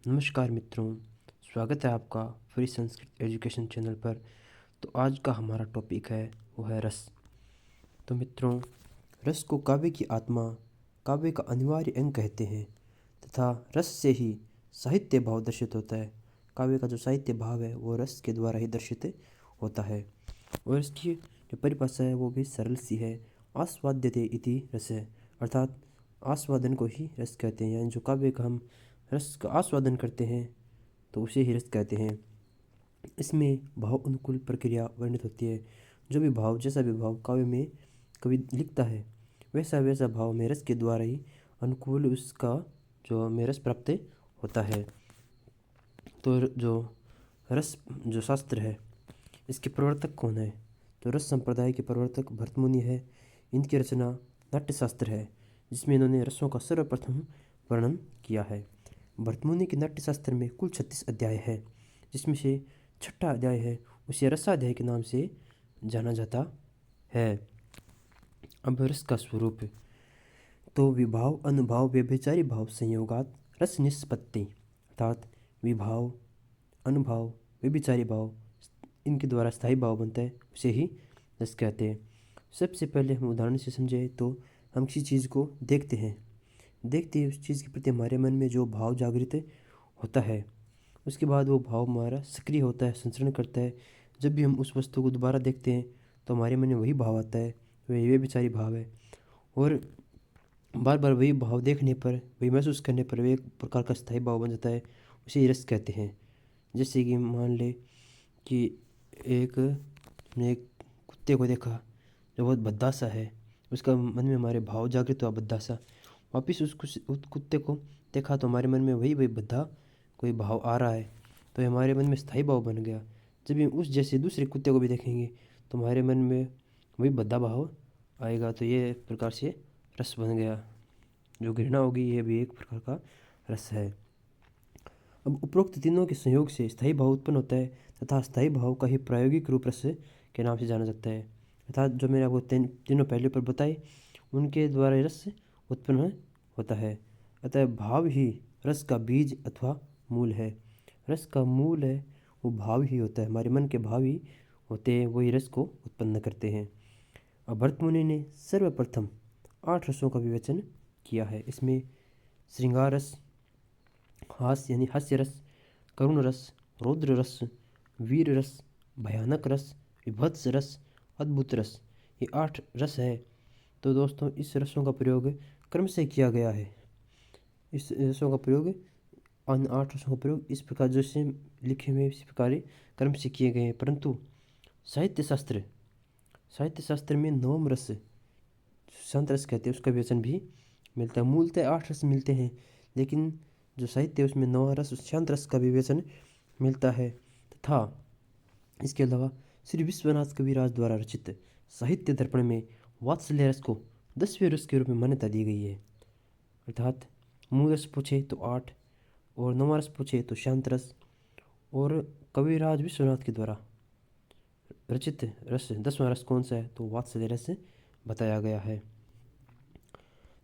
नमस्कार मित्रों, स्वागत है आपका फ्री संस्कृत एजुकेशन चैनल पर। तो आज का हमारा टॉपिक है वो है रस। तो मित्रों, रस को काव्य की आत्मा, काव्य का अनिवार्य अंग कहते हैं तथा रस से ही साहित्य भाव दर्शित होता है। काव्य का जो साहित्य भाव है वो रस के द्वारा ही दर्शित होता है। और इसकी जो परिभाषा है वो भी सरल सी है। आस्वाद्यते इति रस है, अर्थात आस्वादन को ही रस कहते हैं। यानी जो काव्य का हम रस का आस्वादन करते हैं तो उसे ही रस कहते हैं। इसमें भाव अनुकूल प्रक्रिया वर्णित होती है। जो भी भाव, जैसा भी भाव काव्य में कवि लिखता है वैसा वैसा भाव में रस के द्वारा ही अनुकूल उसका जो में रस प्राप्त होता है। तो जो रस जो शास्त्र है इसके प्रवर्तक कौन है? तो रस संप्रदाय के प्रवर्तक भरतमुनि है। इनकी रचना नाट्यशास्त्र है, जिसमें इन्होंने रसों का सर्वप्रथम वर्णन किया है। भरतमुनि के नाट्यशास्त्र में कुल 36 अध्याय है, जिसमें से छठा अध्याय है उसे रसाध्याय के नाम से जाना जाता है। अब रस का स्वरूप, तो विभाव अनुभाव व्यभिचारी भाव संयोगात रस निष्पत्ति, अर्थात विभाव, अनुभाव, व्यभिचारी भाव, इनके द्वारा स्थायी भाव बनता है, उसे ही रस कहते हैं। सबसे पहले हम उदाहरण से समझे तो हम किसी चीज़ को देखते हैं, देखते ही उस चीज़ के प्रति हमारे मन में जो भाव जागृत होता है, उसके बाद वो भाव हमारा सक्रिय होता है, संचरण करता है। जब भी हम उस वस्तु को दोबारा देखते हैं तो हमारे मन में वही भाव आता है, वह व्यभिचारी भाव है। और बार बार वही भाव देखने पर, वही महसूस करने पर वे एक प्रकार का स्थायी भाव बन जाता है, उसे ही रस कहते हैं। जैसे कि मान ले कि हमने एक कुत्ते को देखा जो बहुत भद्दा सा है, उसका मन में हमारे भाव जागृत हुआ भद्दा सा। वापिस उस कुत्ते को देखा तो हमारे मन में वही वही भद्दा कोई भाव आ रहा है, तो ये हमारे मन में स्थायी भाव बन गया। जब हम उस जैसे दूसरे कुत्ते को भी देखेंगे तो हमारे मन में वही भद्दा भाव आएगा। तो ये एक प्रकार से रस बन गया। जो घृणा होगी ये भी एक प्रकार का रस है। अब उपरोक्त तीनों के संयोग से स्थायी भाव उत्पन्न होता है तथा स्थायी भाव का ही प्रायोगिक रूप रस के नाम से जाना जाता है। अर्थात जो मैंने आपको तीनों पहले पर बताए उनके द्वारा रस उत्पन्न होता है। अतः भाव ही रस का बीज अथवा मूल है। रस का मूल है वो भाव ही होता है, हमारे मन के भाव ही होते हैं, वही रस को उत्पन्न करते हैं। अब भरतमुनि ने सर्वप्रथम 8 रसों का विवेचन किया है। इसमें श्रृंगार रस, हास्य यानी हास्य रस, करुण रस, रौद्र रस, वीर रस, भयानक रस, विभत्स रस, अद्भुत रस, ये 8 रस है। तो दोस्तों इस रसों का प्रयोग क्रम से किया गया है। इस रसों का प्रयोग, अन्य 8 रसों का प्रयोग इस प्रकार जैसे लिखे हुए इस प्रकार क्रम से किए गए हैं। परंतु साहित्य शास्त्र साहित्य शास्त्र में नवम रस, शांत रस कहते हैं, उसका विवेचन भी मिलता है। मूलतः 8 रस मिलते हैं, लेकिन जो साहित्य है उसमें नवा रस, शांत रस का विवेचन मिलता है। तथा इसके अलावा श्री विश्वनाथ कविराज द्वारा रचित साहित्य दर्पण में वात्सल्य रस को 10वें रस के रूप में मान्यता दी गई है। अर्थात मूल रस पूछे तो 8 और नवा रस पूछे तो शांत रस, और कविराज विश्वनाथ के द्वारा रचित रस 10वां रस कौन सा है तो वात्सल्य रस बताया गया है।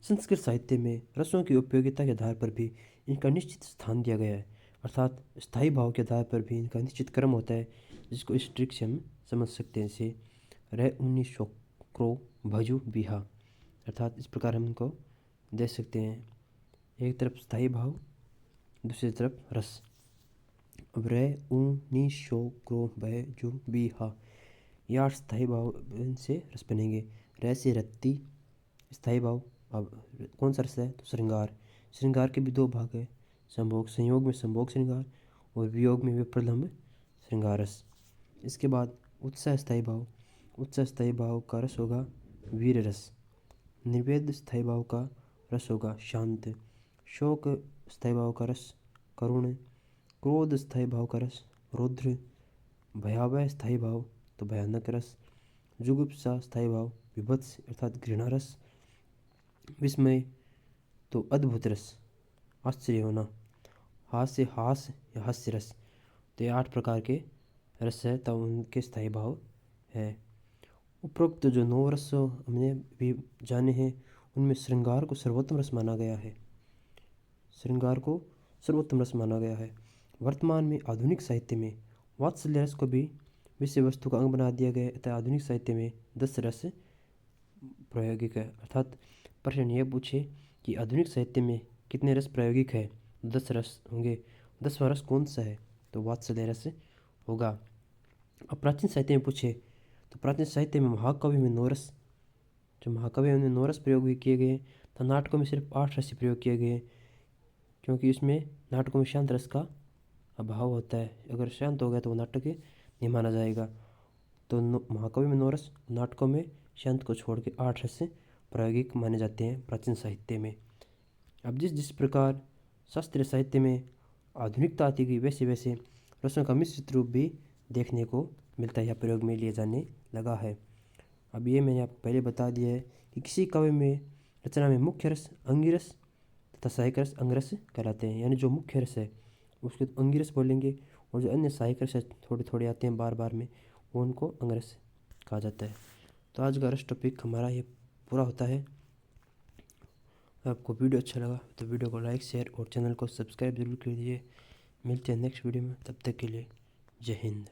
संस्कृत साहित्य में रसों की उपयोगिता के आधार पर भी इनका निश्चित स्थान दिया गया है। अर्थात स्थायी भाव के आधार पर भी इनका निश्चित क्रम होता है, जिसको इस ट्रिक से हम समझ सकते हैं। जैसे रे उन्नी शोक्रो भजु बिहा, अर्थात इस प्रकार हम इनको देख सकते हैं। एक तरफ स्थायी भाव, दूसरी तरफ रस। अब रे उन्नी शोक्रो भजु बिहा, ये 8 स्थायी भाव से रस बनेंगे। रे से रत्ती स्थायी भाव। अब कौन सा रस है तो श्रृंगार। श्रृंगार के भी 2 भाग है, संभोग, संयोग में संभोग श्रृंगार और वियोग में विप्रलम्ब श्रृंगार रस। इसके बाद उत्साह स्थायी भाव, उत्साह स्थायी भाव का रस होगा वीर रस। निर्वेद स्थायी भाव का रस होगा शांत। शोक स्थायी भाव का रस करुण। क्रोध स्थायी भाव का रस रौद्र। भयावह स्थायी भाव तो भयानक रस। जुगुप्सा स्थायी भाव विभत्स अर्थात घृणा रस। विस्मय तो अद्भुत रस, आश्चर्य होना। हास या हास्य रस, तो ये 8 प्रकार के रस है, तब उनके स्थायी भाव है। उपरोक्त जो 9 रस हमने भी जाने हैं उनमें श्रृंगार को सर्वोत्तम रस माना गया है। श्रृंगार को सर्वोत्तम रस माना गया है। वर्तमान में आधुनिक साहित्य में वात्सल्य रस को भी विषय वस्तु का अंग बना दिया गया है, अतः आधुनिक साहित्य में 10 रस प्रायोगिक है। अर्थात प्रश्न यह पूछे कि आधुनिक साहित्य में कितने रस प्रायोगिक है, 10 रस होंगे। 10वां रस कौन सा है, तो वात्सल्य रस होगा। अब प्राचीन साहित्य में पूछे तो प्राचीन साहित्य में महाकाव्य में 9 रस, जो महाकाव्य में 9 रस प्रयोग भी किए गए, तो नाटकों में सिर्फ 8 रस ही प्रयोग किए गए, क्योंकि इसमें नाटकों में शांत रस का अभाव होता है। अगर शांत हो गया तो वो नाटक नहीं माना जाएगा। तो महाकाव्य में 9 रस, नाटकों में शांत को छोड़ के 8 रस प्रायोगिक माने जाते हैं प्राचीन साहित्य में। अब जिस जिस प्रकार शास्त्रीय साहित्य में आधुनिकता आती गई, वैसे वैसे रसों का मिश्रित रूप भी देखने को मिलता है या प्रयोग में लिए जाने लगा है। अब ये मैंने आपको पहले बता दिया है कि किसी काव्य में रचना में मुख्य रस अंगिरस तथा सहायक रस अंगरस कहलाते हैं। यानी जो मुख्य रस है उसको अंगिरस बोलेंगे, और जो अन्य सहायक रस थोड़े थोड़े आते हैं बार बार में, वो उनको अंगरस कहा जाता है। तो आज का रस टॉपिक हमारा ये पूरा होता है। आपको वीडियो अच्छा लगा तो वीडियो को लाइक शेयर और चैनल को सब्सक्राइब जरूर कीजिए। मिलते हैं नेक्स्ट वीडियो में, तब तक के लिए जय हिंद।